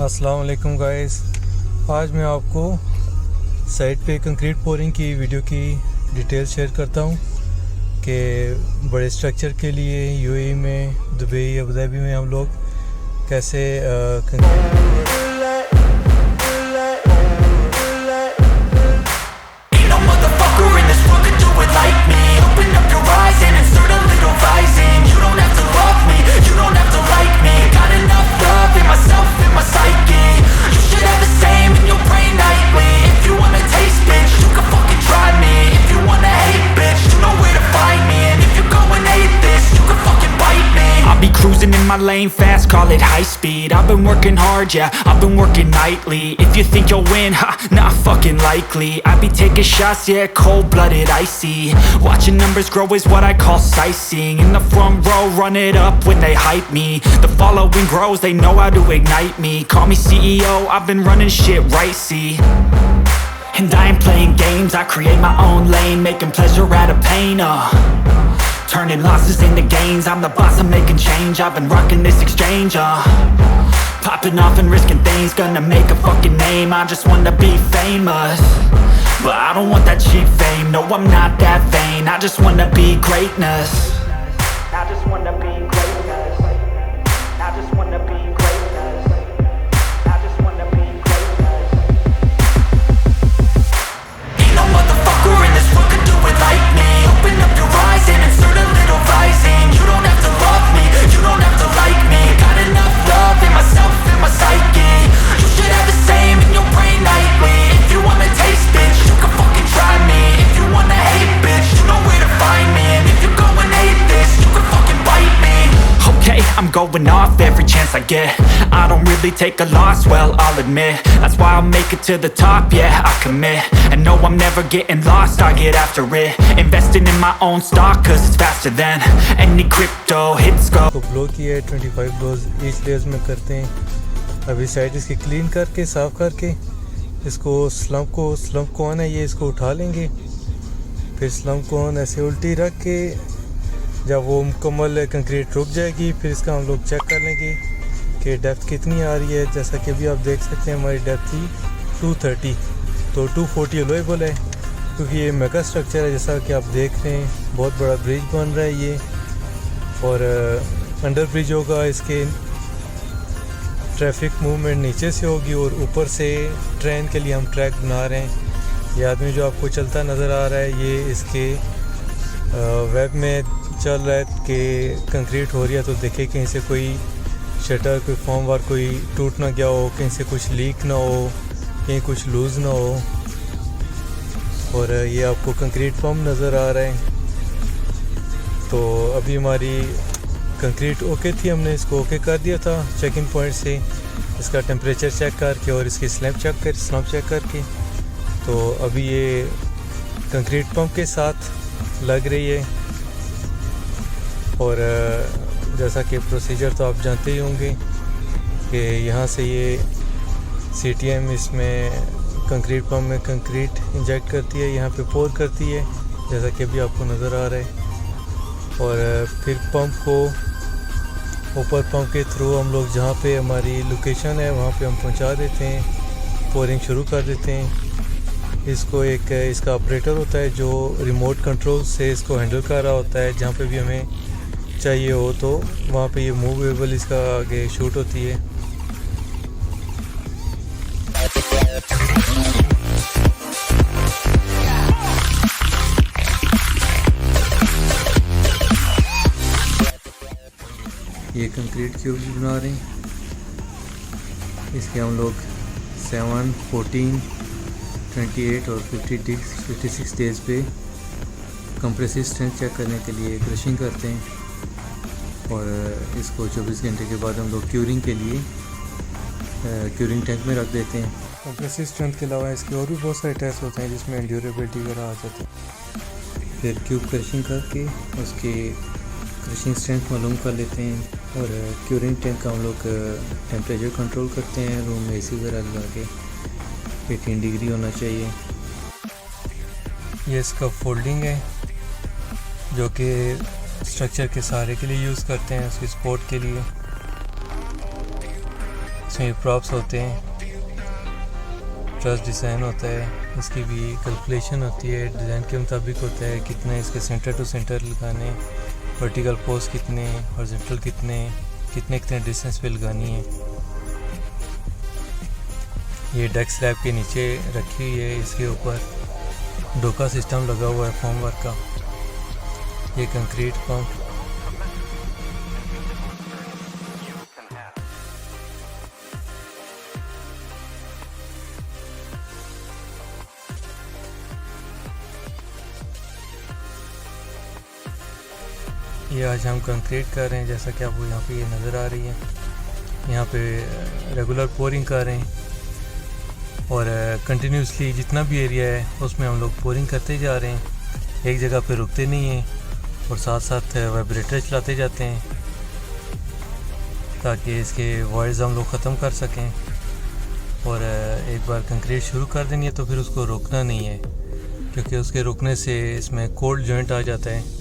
अस्सलाम वालेकुम गाइस। आज मैं आपको साइट पे कंक्रीट पोरिंग की वीडियो की डिटेल शेयर करता हूँ कि बड़े स्ट्रक्चर के लिए यूएई में, दुबई, अबू धाबी में हम लोग कैसे Cruising in my lane fast, call it high speed. I've been working hard, yeah, I've been working nightly. If you think you'll win, ha, not fucking likely. I be taking shots, yeah, cold-blooded, icy. Watching numbers grow is what I call sightseeing. In the front row, run it up when they hype me. The following grows, they know how to ignite me. Call me CEO, I've been running shit right, see. And I ain't playing games, I create my own lane, making pleasure out of pain, turning losses into gains. I'm the boss, I'm making change. I've been rocking this exchange, popping off and risking things. Gonna make a fucking name, I just wanna be famous. But I don't want that cheap fame, no, I'm not that vain. I just wanna be greatness. I just wanna be greatness. I just wanna be greatness. I just wanna be greatness. Ain't no motherfucker in this world could do it like me. Open up your eyes and insert a little rising. You don't have to love me, you don't have to like me. Got enough love in myself, in my psyche. You should have the same in your brain nightly. If you wanna taste, bitch, you can fucking try me. If you wanna hate, bitch, you know where to find me. And if you go and hate this, you can fucking bite me. Okay, I'm going off every chance I get. I don't really take a loss, well, I'll admit. That's why I'll make it to the top, yeah, I commit. And no, I'm never getting lost, I get after it. Investing in my own stock, cause it's faster than any crypto hits go. तो blow किया है 25 blows each layers में करते हैं। अभी side इसकी clean करके, साफ़ करके, इसको स्लम्प को आना है, ये इसको उठा लेंगे। फिर स्लम्प को आना ऐसे उल्टी रख के, जब वो मुकम्मल कंक्रीट रुक जाएगी, फिर इसका हम लोग चेक कर लेंगे कि डेप्थ कितनी आ रही है। जैसा कि अभी आप देख सकते हैं हमारी डेप्थ थी 230, तो 240 अलोएबल है, क्योंकि ये मेगा स्ट्रक्चर है। जैसा कि आप देख रहे हैं बहुत बड़ा ब्रिज बन रहा है ये, और अंडर ब्रिज होगा। इसके ट्रैफिक मूवमेंट नीचे से होगी और ऊपर से ट्रेन के लिए हम ट्रैक बना रहे हैं। ये आदमी जो आपको चलता नज़र आ रहा है, ये इसके वेब में चल रहा है कि कंक्रीट हो रही है, तो देखे कहीं से कोई शटर, कोई फॉर्म वार कोई टूट ना गया हो, कहीं से कुछ लीक ना हो, कहीं कुछ लूज़ ना हो। और ये आपको कंक्रीट पंप नज़र आ रहा है। तो अभी हमारी कंक्रीट ओके थी, हमने इसको ओके कर दिया था चेक इन पॉइंट से, इसका टेम्परेचर चेक करके और इसकी स्लैब चेक करके। तो अभी ये कंक्रीट पंप के साथ लग रही है। और जैसा कि प्रोसीजर तो आप जानते ही होंगे कि यहाँ से ये CTM इसमें कंक्रीट पंप में कंक्रीट इंजेक्ट करती है, यहाँ पे पोर करती है, जैसा कि अभी आपको नज़र आ रहा है। और फिर पंप को ऊपर पंप के थ्रू हम लोग जहाँ पे हमारी लोकेशन है वहाँ पे हम पहुँचा देते हैं, पोरिंग शुरू कर देते हैं। इसको एक इसका ऑपरेटर होता है जो रिमोट कंट्रोल से इसको हैंडल कर रहा होता है। जहाँ पे भी हमें चाहिए हो तो वहाँ पे ये मूवेबल इसका आगे शूट होती है। ये कंक्रीट क्यूब्स बना रहे हैं, इसके हम लोग 7, 14, 28 और 56 डेज़ पे कंप्रेसिव स्ट्रेंथ चेक करने के लिए क्रशिंग करते हैं। और इसको 24 घंटे के बाद हम लोग क्यूरिंग के लिए क्यूरिंग टैंक में रख देते हैं। कंप्रेसिव स्ट्रेंथ के अलावा इसके और भी बहुत सारे टेस्ट होते हैं जिसमें ड्यूरेबिलिटी वगैरह आ जाती है। फिर क्यूब क्रशिंग करके उसके क्रशिंग स्ट्रेंथ मालूम कर लेते हैं। और क्यूरिंग टैंक का हम लोग टेम्परेचर कंट्रोल करते हैं, रूम में AC वगैरह लगा के 18 डिग्री होना चाहिए। ये इसका फोल्डिंग है जो कि स्ट्रक्चर के सहारे के लिए यूज़ करते हैं, उसकी सपोर्ट के लिए। इसमें प्रॉप्स होते हैं, ट्रस डिज़ाइन होता है, इसकी भी कैलकुलेशन होती है, डिज़ाइन के मुताबिक होता है कितने इसके सेंटर टू सेंटर लगाने, वर्टिकल पोस्ट कितने, हॉरिजॉन्टल कितने डिस्टेंस पे लगानी है। ये डेक स्लैब के नीचे रखी हुई है, इसके ऊपर डोका सिस्टम लगा हुआ है फॉर्म वर्क का। ये कंक्रीट पंप, ये आज हम कंक्रीट कर रहे हैं, जैसा कि आपको यहाँ पे ये नज़र आ रही है। यहाँ पे रेगुलर पोरिंग कर रहे हैं और कंटिन्यूसली जितना भी एरिया है उसमें हम लोग पोरिंग करते जा रहे हैं, एक जगह पे रुकते नहीं हैं और साथ साथ वाइब्रेटर चलाते जाते हैं ताकि इसके वॉइस हम लोग ख़त्म कर सकें। और एक बार कंक्रीट शुरू कर देनी है तो फिर उसको रोकना नहीं है, क्योंकि उसके रुकने से इसमें कोल्ड जॉइंट आ जाता है।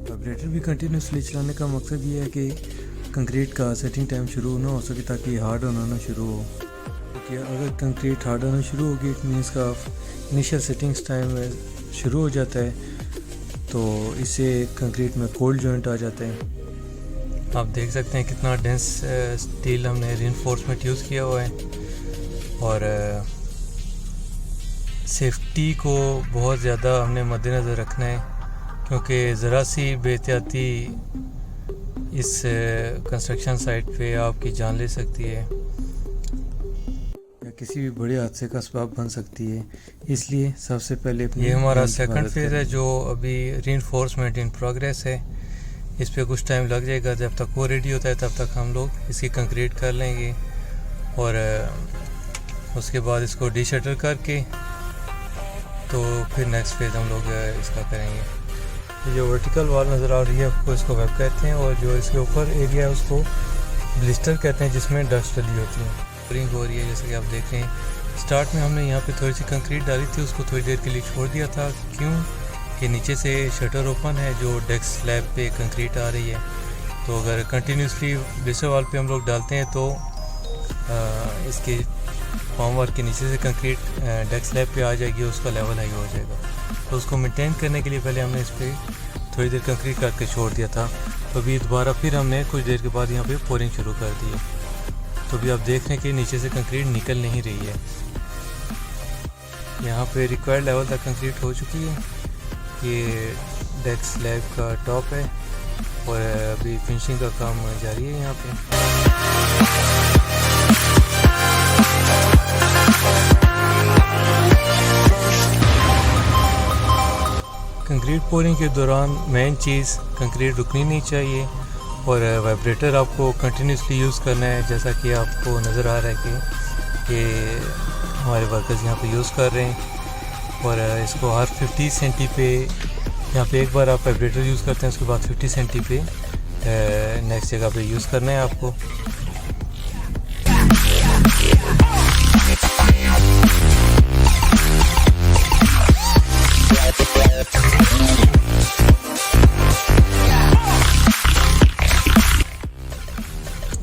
वाइब्रेटर भी कंटिन्यूसली चलाने का मकसद ये है कि कंक्रीट का सेटिंग टाइम शुरू ना हो सके ताकि हार्ड होना ना शुरू हो, क्योंकि अगर कंक्रीट हार्ड होना शुरू होगी इट मीन्स का इनिशियल सेटिंग्स टाइम शुरू हो जाता है, तो इससे कंक्रीट में कोल्ड जॉइंट आ जाते हैं। आप देख सकते हैं कितना डेंस स्टील हमने रीइंफोर्समेंट यूज़ किया हुआ है और सेफ्टी को बहुत ज़्यादा हमने मद्देनज़र रखना है, क्योंकि ज़रा सी बेहतियाती इस कंस्ट्रक्शन साइट पे आपकी जान ले सकती है या किसी भी बड़े हादसे का सबब बन सकती है। इसलिए सबसे पहले ये हमारा सेकंड फेज़ है जो अभी रीइंफोर्समेंट इन प्रोग्रेस है। इस पे कुछ टाइम लग जाएगा, जब तक वो रेडी होता है तब तक हम लोग इसकी कंक्रीट कर लेंगे और उसके बाद इसको डिशटर करके तो फिर नेक्स्ट फेज़ हम लोग इसका करेंगे। जो वर्टिकल वॉल नज़र आ रही है आपको, इसको वेब कहते हैं, और जो इसके ऊपर एरिया है उसको ब्लिस्टर कहते हैं, जिसमें डस्ट डली होती है। बोरिंग हो रही है जैसे कि आप देख रहे हैं। स्टार्ट में हमने यहाँ पे थोड़ी सी कंक्रीट डाली थी, उसको थोड़ी देर के लिए छोड़ दिया था, क्यों कि नीचे से शटर ओपन है जो डेक स्लैब पे कंक्रीट आ रही है, तो अगर कंटिन्यूसली ब्लिस्टर वॉल पे हम लोग डालते हैं तो इसके फॉर्म वर्क के नीचे से कंक्रीट डेक स्लैब पे आ जाएगी, उसका लेवल हाई हो जाएगा। तो उसको मेंटेन करने के लिए पहले हमने इस पर थोड़ी देर कंक्रीट करके छोड़ दिया था, तो अभी दोबारा फिर हमने कुछ देर के बाद यहाँ पे पोरिंग शुरू कर दी है। तो अभी आप देख रहे हैं कि नीचे से कंक्रीट निकल नहीं रही है। यहाँ पे रिक्वायर्ड लेवल तक कंक्रीट हो चुकी है। ये डेक स्लैब का टॉप है और अभी फिनिशिंग का काम जारी है यहाँ पे। कंक्रीट पोरिंग के दौरान मेन चीज़ कंक्रीट रुकनी नहीं चाहिए और वाइब्रेटर आपको कंटिन्यूसली यूज़ करना है, जैसा कि आपको नज़र आ रहा है कि हमारे वर्कर्स यहाँ पे यूज़ कर रहे हैं। और इसको हर 50 सेंटी पे यहाँ पे एक बार आप वाइब्रेटर यूज़ करते हैं, उसके बाद 50 सेंटी पे नेक्स्ट जगह पे यूज़ करना है आपको।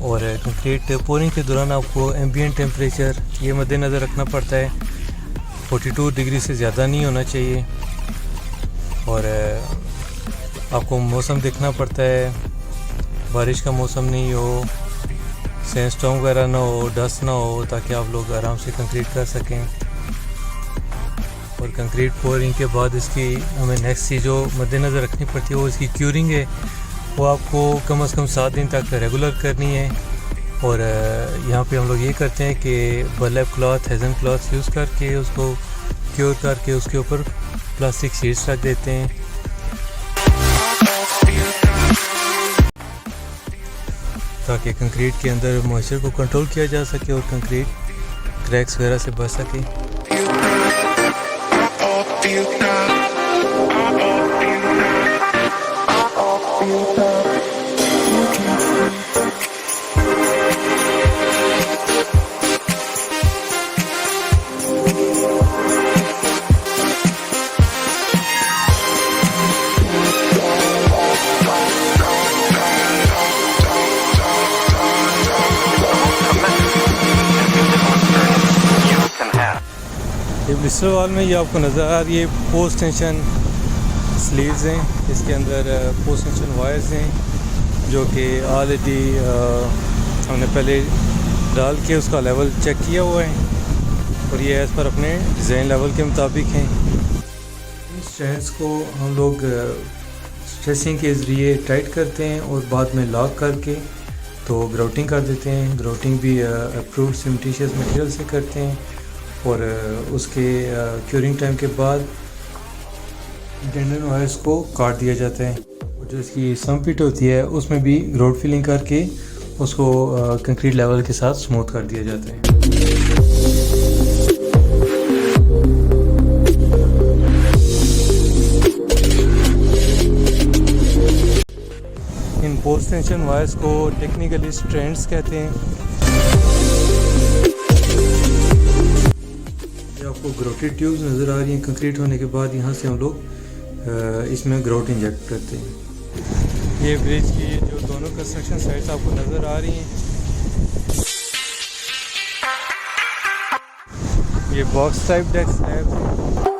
और कंक्रीट पोरिंग के दौरान आपको एम्बिएंट टेम्परेचर ये मद्देनज़र रखना पड़ता है, 42 डिग्री से ज़्यादा नहीं होना चाहिए। और आपको मौसम देखना पड़ता है, बारिश का मौसम नहीं हो, सैंडस्टॉर्म वगैरह ना हो, डस्ट ना हो, ताकि आप लोग आराम से कंक्रीट कर सकें। और कंक्रीट पोरिंग के बाद इसकी हमें नेक्स्ट चीज़ जो मद्देनज़र रखनी पड़ती है वो इसकी क्यूरिंग है। वो आपको कम से कम 7 दिन तक रेगुलर करनी है। और यहाँ पे हम लोग ये करते हैं कि बर्लैप क्लॉथ, हेज़न क्लॉथ यूज़ करके उसको क्योर करके उसके ऊपर प्लास्टिक शीट्स रख देते हैं, ताकि कंक्रीट के अंदर मॉइस्चर को कंट्रोल किया जा सके और कंक्रीट क्रैक्स वगैरह से बच सके। बिस्तर वाल में ये आपको नज़र आ रही है पोस्ट टेंशन स्लीव्स हैं, इसके अंदर पोस्ट टेंशन वायर्स हैं जो कि ऑलरेडी हमने पहले डाल के उसका लेवल चेक किया हुआ है और ये एज़ पर अपने डिज़ाइन लेवल के मुताबिक हैं। इन स्ट्रैंड्स को हम लोग स्ट्रेसिंग के ज़रिए टाइट करते हैं और बाद में लॉक करके तो ग्राउटिंग कर देते हैं। ग्राउटिंग भी अप्रूव्ड सीमेंटिशियस मटेरियल से करते हैं और उसके क्यूरिंग टाइम के बाद टेंडन वायर्स को काट दिया जाता है और जो इसकी सम पिट होती है उसमें भी ग्राउट फिलिंग करके उसको कंक्रीट लेवल के साथ स्मूथ कर दिया जाता है। इन पोस्ट टेंशन वायर्स को टेक्निकली स्ट्रैंड्स कहते हैं। ये आपको ग्राउटेड ट्यूब्स नज़र आ रही हैं कंक्रीट होने के बाद, यहाँ से हम लोग इसमें ग्राउट इंजेक्ट करते हैं। ये ब्रिज की जो दोनों कंस्ट्रक्शन साइट्स आपको नज़र आ रही हैं, ये बॉक्स टाइप डेक स्लैब्स हैं।